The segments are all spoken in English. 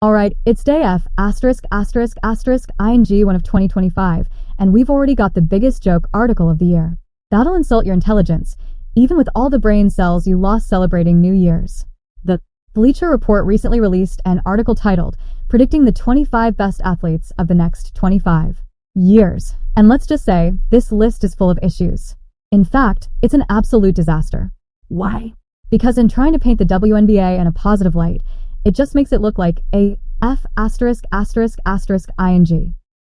Alright, it's day F, ****ing 1 of 2025, and we've already got the biggest joke article of the year. That'll insult your intelligence, even with all the brain cells you lost celebrating New Year's. The Bleacher Report recently released an article titled, Predicting the 25 Best Athletes of the Next 25 Years. And let's just say, this list is full of issues. In fact, it's an absolute disaster. Why? Because in trying to paint the WNBA in a positive light, it just makes it look like a ****ing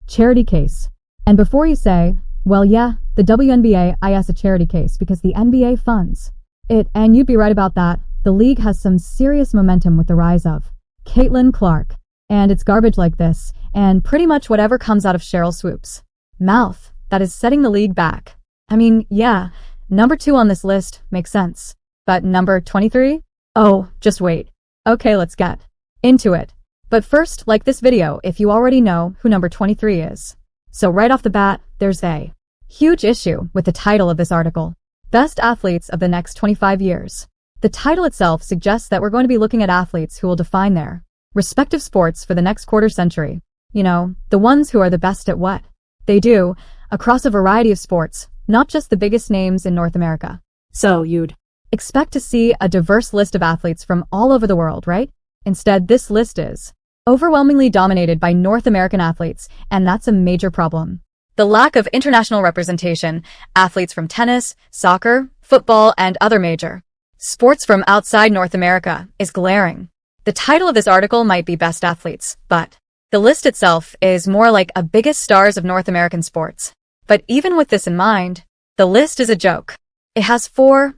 charity case. And before you say, well yeah, the WNBA is a charity case because the NBA funds it, and you'd be right about that, the league has some serious momentum with the rise of Caitlin Clark. And it's garbage like this, and pretty much whatever comes out of Cheryl Swoop's mouth, that is setting the league back. I mean, yeah, number 2 on this list makes sense. But number 23? Oh, just wait. Okay, let's get into it. But first, like this video if you already know who number 23 is. So right off the bat, there's a huge issue with the title of this article. Best Athletes of the Next 25 Years. The title itself suggests that we're going to be looking at athletes who will define their respective sports for the next quarter century. You know, the ones who are the best at what they do, across a variety of sports, not just the biggest names in North America. So you'd expect to see a diverse list of athletes from all over the world, right? Instead, this list is overwhelmingly dominated by North American athletes, and that's a major problem. The lack of international representation, athletes from tennis, soccer, football, and other major sports from outside North America, is glaring. The title of this article might be Best Athletes, but the list itself is more like a biggest stars of North American sports. But even with this in mind, the list is a joke. It has 4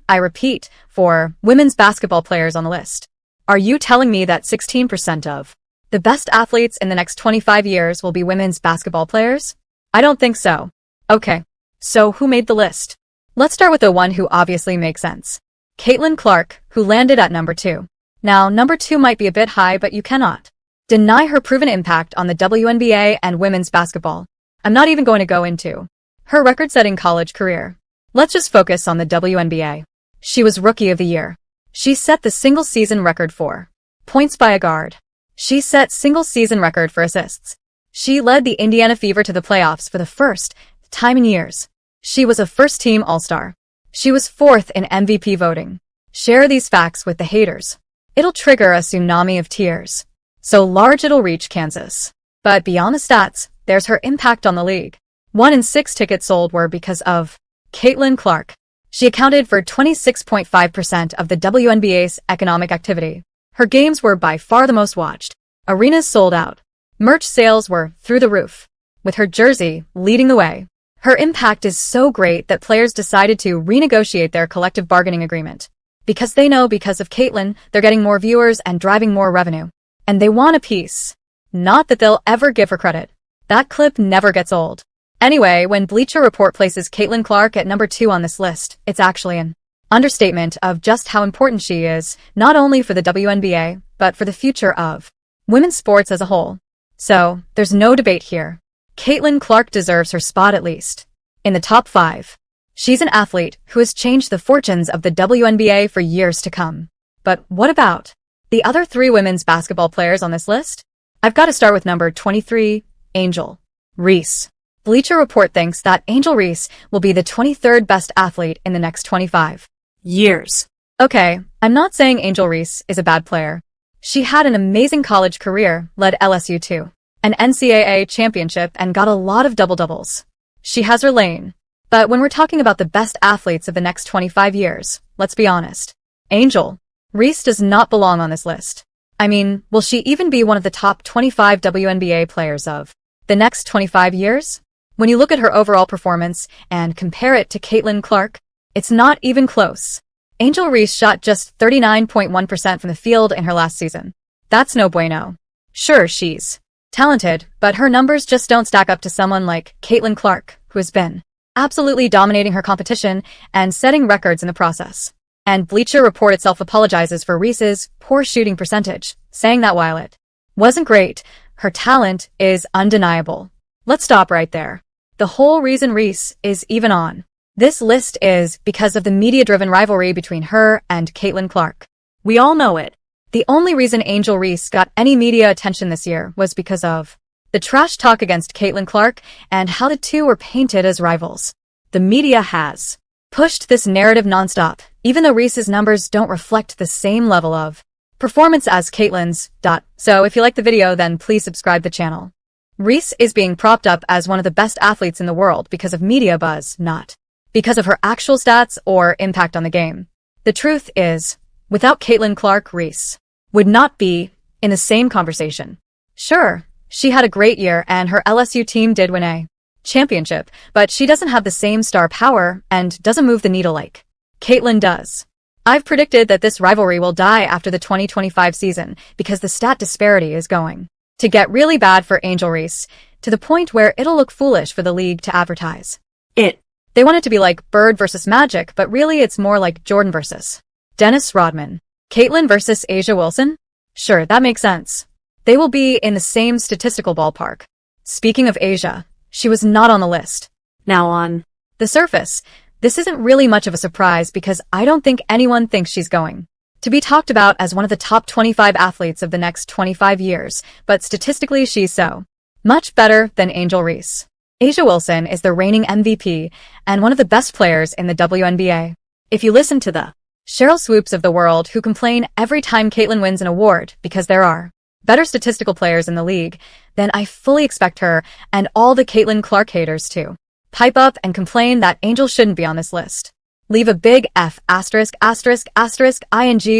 women's basketball players on the list. Are you telling me that 16% of the best athletes in the next 25 years will be women's basketball players? I don't think so. Okay, so who made the list? Let's start with the one who obviously makes sense. Caitlin Clark, who landed at number 2. Now, number 2 might be a bit high, but you cannot deny her proven impact on the WNBA and women's basketball. I'm not even going to go into her record-setting college career. Let's just focus on the WNBA. She was Rookie of the Year. She set the single-season record for points by a guard. She set single-season record for assists. She led the Indiana Fever to the playoffs for the first time in years. She was a first-team All-Star. She was 4th in MVP voting. Share these facts with the haters. It'll trigger a tsunami of tears. So large it'll reach Kansas. But beyond the stats, there's her impact on the league. 1 in 6 tickets sold were because of Caitlin Clark. She accounted for 26.5% of the WNBA's economic activity. Her games were by far the most watched. Arenas sold out. Merch sales were through the roof, with her jersey leading the way. Her impact is so great that players decided to renegotiate their collective bargaining agreement. Because they know because of Caitlin, they're getting more viewers and driving more revenue. And they want a piece. Not that they'll ever give her credit. That clip never gets old. Anyway, when Bleacher Report places Caitlin Clark at number 2 on this list, it's actually an understatement of just how important she is, not only for the WNBA, but for the future of women's sports as a whole. So, there's no debate here. Caitlin Clark deserves her spot at least in the top 5. She's an athlete who has changed the fortunes of the WNBA for years to come. But what about the other 3 women's basketball players on this list? I've got to start with number 23, Angel Reese. Bleacher Report thinks that Angel Reese will be the 23rd best athlete in the next 25 years. Okay, I'm not saying Angel Reese is a bad player. She had an amazing college career, led LSU to an NCAA championship, and got a lot of double-doubles. She has her lane. But when we're talking about the best athletes of the next 25 years, let's be honest. Angel Reese does not belong on this list. I mean, will she even be one of the top 25 WNBA players of the next 25 years? When you look at her overall performance and compare it to Caitlin Clark, it's not even close. Angel Reese shot just 39.1% from the field in her last season. That's no bueno. Sure, she's talented, but her numbers just don't stack up to someone like Caitlin Clark, who has been absolutely dominating her competition and setting records in the process. And Bleacher Report itself apologizes for Reese's poor shooting percentage, saying that while it wasn't great, her talent is undeniable. Let's stop right there. The whole reason Reese is even on this list is because of the media-driven rivalry between her and Caitlin Clark. We all know it. The only reason Angel Reese got any media attention this year was because of the trash talk against Caitlin Clark and how the two were painted as rivals. The media has pushed this narrative nonstop, even though Reese's numbers don't reflect the same level of performance as Caitlin's. So if you like the video, then please subscribe the channel. Reese is being propped up as one of the best athletes in the world because of media buzz, not because of her actual stats or impact on the game. The truth is, without Caitlin Clark, Reese would not be in the same conversation. Sure, she had a great year and her LSU team did win a championship, but she doesn't have the same star power and doesn't move the needle like Caitlin does. I've predicted that this rivalry will die after the 2025 season because the stat disparity is going to get really bad for Angel Reese, to the point where it'll look foolish for the league to advertise it. They want it to be like Bird versus Magic, but really it's more like Jordan versus Dennis Rodman. Caitlin versus A'ja Wilson? Sure, that makes sense. They will be in the same statistical ballpark. Speaking of A'ja, she was not on the list. Now on the surface, this isn't really much of a surprise because I don't think anyone thinks she's going to be talked about as one of the top 25 athletes of the next 25 years, but statistically she's so much better than Angel Reese. A'ja Wilson is the reigning MVP and one of the best players in the WNBA. If you listen to the Sheryl Swoops of the world who complain every time Caitlin wins an award because there are better statistical players in the league, then I fully expect her and all the Caitlin Clark haters to pipe up and complain that Angel shouldn't be on this list. Leave a big F ****ing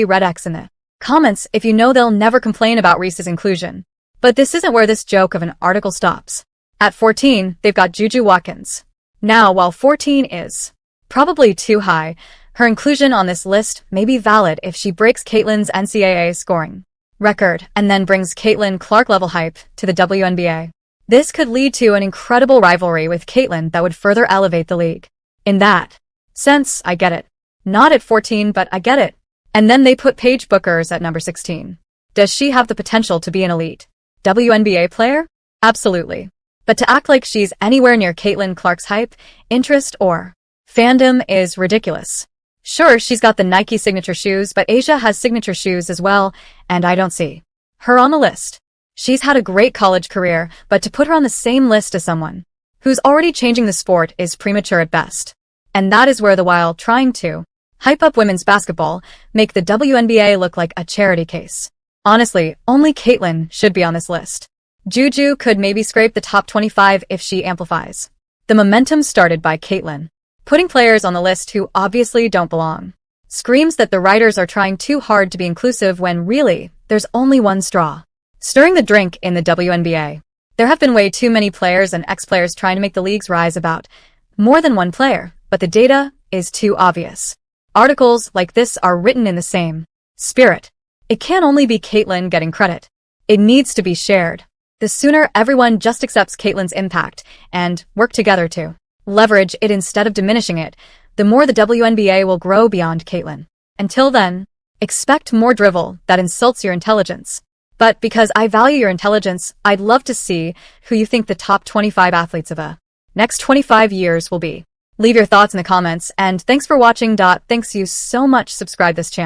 red X in the comments if you know they'll never complain about Reese's inclusion. But this isn't where this joke of an article stops. At 14, they've got Juju Watkins. Now, while 14 is probably too high, her inclusion on this list may be valid if she breaks Caitlin's NCAA scoring record and then brings Caitlin Clark-level hype to the WNBA. This could lead to an incredible rivalry with Caitlin that would further elevate the league. In that sense, I get it. Not at 14, but I get it. And then they put Paige Bueckers at number 16. Does she have the potential to be an elite WNBA player? Absolutely. But to act like she's anywhere near Caitlin Clark's hype, interest, or fandom is ridiculous. Sure, she's got the Nike signature shoes, but A'ja has signature shoes as well, and I don't see her on the list. She's had a great college career, but to put her on the same list as someone who's already changing the sport is premature at best. And that is where while trying to hype up women's basketball, make the WNBA look like a charity case. Honestly, only Caitlin should be on this list. Juju could maybe scrape the top 25 if she amplifies the momentum started by Caitlin. Putting players on the list who obviously don't belong screams that the writers are trying too hard to be inclusive when really, there's only one straw stirring the drink in the WNBA. There have been way too many players and ex-players trying to make the leagues rise about more than one player, but the data is too obvious. Articles like this are written in the same spirit. It can't only be Caitlin getting credit. It needs to be shared. The sooner everyone just accepts Caitlin's impact and work together to leverage it instead of diminishing it, the more the WNBA will grow beyond Caitlin. Until then, expect more drivel that insults your intelligence. But because I value your intelligence, I'd love to see who you think the top 25 athletes of the next 25 years will be. Leave your thoughts in the comments, and thanks for watching. Thanks you so much. Subscribe this channel.